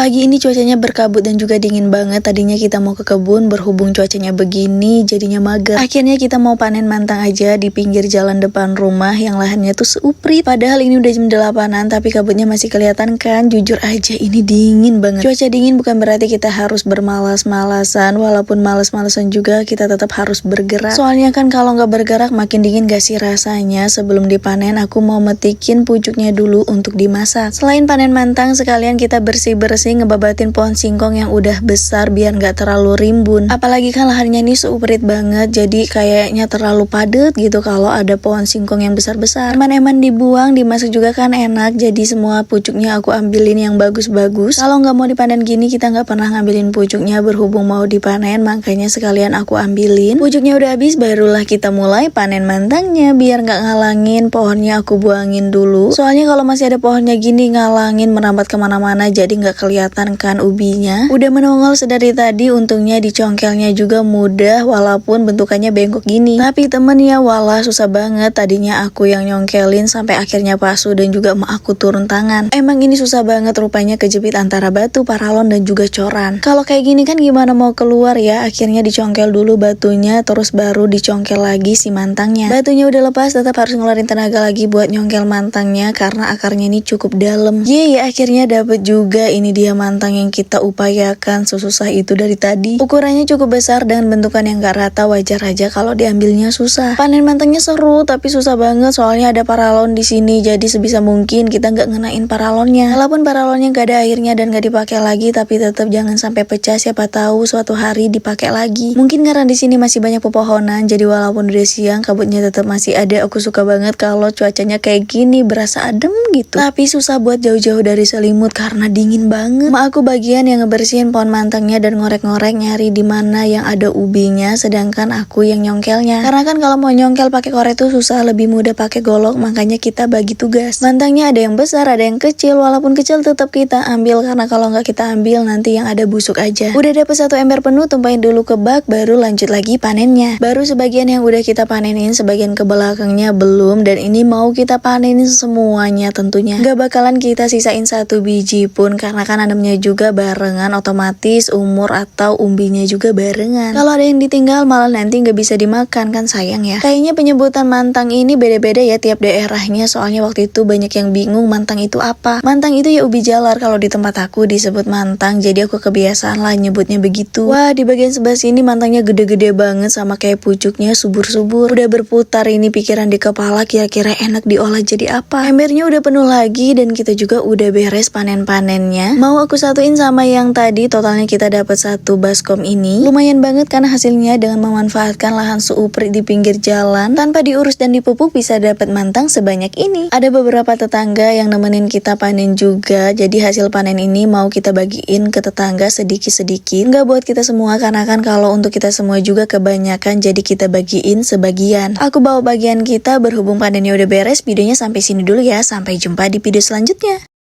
Pagi ini cuacanya berkabut dan juga dingin banget. Tadinya kita mau ke kebun, berhubung cuacanya begini jadinya mager. Akhirnya kita mau panen mantang aja di pinggir jalan depan rumah yang lahannya tuh seuprit. Padahal ini udah jam 8-an tapi kabutnya masih kelihatan kan. Jujur aja ini dingin banget. Cuaca dingin bukan berarti kita harus bermalas-malasan. Walaupun malas-malasan juga kita tetap harus bergerak. Soalnya kan kalau nggak bergerak makin dingin gak sih rasanya. Sebelum dipanen aku mau metikin pucuknya dulu untuk dimasak. Selain panen mantang sekalian kita bersih-bersih ngebabatin pohon singkong yang udah besar biar nggak terlalu rimbun. Apalagi kan lahannya ini seuprit banget, jadi kayaknya terlalu padat gitu kalau ada pohon singkong yang besar-besar. Eman-eman dibuang, dimasak juga kan enak. Jadi semua pucuknya aku ambilin yang bagus-bagus. Kalau nggak mau dipanen gini kita nggak pernah ngambilin pucuknya, berhubung mau dipanen makanya sekalian aku ambilin. Pucuknya udah habis barulah kita mulai panen mantangnya. Biar nggak ngalangin pohonnya aku buangin dulu. Soalnya kalau masih ada pohonnya gini ngalangin merambat kemana-mana jadi nggak kelihatan kan ubinya. Udah menongol sedari tadi, untungnya dicongkelnya juga mudah walaupun bentukannya bengkok gini. Tapi temen ya walah susah banget, tadinya aku yang nyongkelin sampai akhirnya Pasu dan juga emak aku turun tangan. Emang ini susah banget, rupanya kejepit antara batu, paralon dan juga coran. Kalau kayak gini kan gimana mau keluar ya, akhirnya dicongkel dulu batunya terus baru dicongkel lagi si mantangnya. Batunya udah lepas, tetap harus ngeluarin tenaga lagi buat nyongkel mantangnya karena akarnya ini cukup dalam. Ya akhirnya dapet juga. Ini dia mantang yang kita upayakan sesusah itu dari tadi. Ukurannya cukup besar dan bentukan yang gak rata, wajar aja kalau diambilnya susah. Panen mantangnya seru tapi susah banget soalnya ada paralon di sini, jadi sebisa mungkin kita nggak ngenain paralonnya. Walaupun paralonnya gak ada airnya dan gak dipakai lagi, tapi tetap jangan sampai pecah, siapa tahu suatu hari dipakai lagi. Mungkin karena di sini masih banyak pepohonan, jadi walaupun udah siang kabutnya tetap masih ada. Aku suka banget kalau cuacanya kayak gini, berasa adem gitu. Tapi susah buat jauh-jauh dari selimut karena dingin banget. Mak aku bagian yang ngebersihin pohon mantangnya dan ngorek-ngorek nyari di mana yang ada ubinya, sedangkan aku yang nyongkelnya. Karena kan kalau mau nyongkel pakai korek tuh susah, lebih mudah pakai golok, makanya kita bagi tugas. Mantangnya ada yang besar, ada yang kecil, walaupun kecil tetap kita ambil karena kalau nggak kita ambil nanti yang ada busuk aja. Udah dapet 1 ember penuh, tumpahin dulu ke bak, baru lanjut lagi panennya. Baru sebagian yang udah kita panenin, sebagian ke belakangnya belum, dan ini mau kita panenin semuanya tentunya. Nggak bakalan kita sisain 1 biji pun karena kan nanamnya juga barengan, otomatis umur atau umbinya juga barengan. Kalau ada yang ditinggal malah nanti nggak bisa dimakan kan sayang ya. Kayaknya penyebutan mantang ini beda-beda ya tiap daerahnya, soalnya waktu itu banyak yang bingung mantang itu apa. Mantang itu ya ubi jalar, kalau di tempat aku disebut mantang, jadi aku kebiasaan lah nyebutnya begitu. Wah, di bagian sebelah sini mantangnya gede-gede banget sama kayak pucuknya subur-subur. Udah berputar ini pikiran di kepala, kira-kira enak diolah jadi apa. Embernya udah penuh lagi dan kita juga udah beres panen-panennya. Mau aku satuin sama yang tadi, totalnya kita dapat 1 baskom ini. Lumayan banget karena hasilnya dengan memanfaatkan lahan seuprit di pinggir jalan tanpa diurus dan dipupuk bisa dapat mantang sebanyak ini. Ada beberapa tetangga yang nemenin kita panen juga, jadi hasil panen ini mau kita bagiin ke tetangga sedikit-sedikit. Nggak buat kita semua karena kan kalau untuk kita semua juga kebanyakan, jadi kita bagiin sebagian. Aku bawa bagian kita, berhubung panennya udah beres, videonya sampai sini dulu ya. Sampai jumpa di video selanjutnya.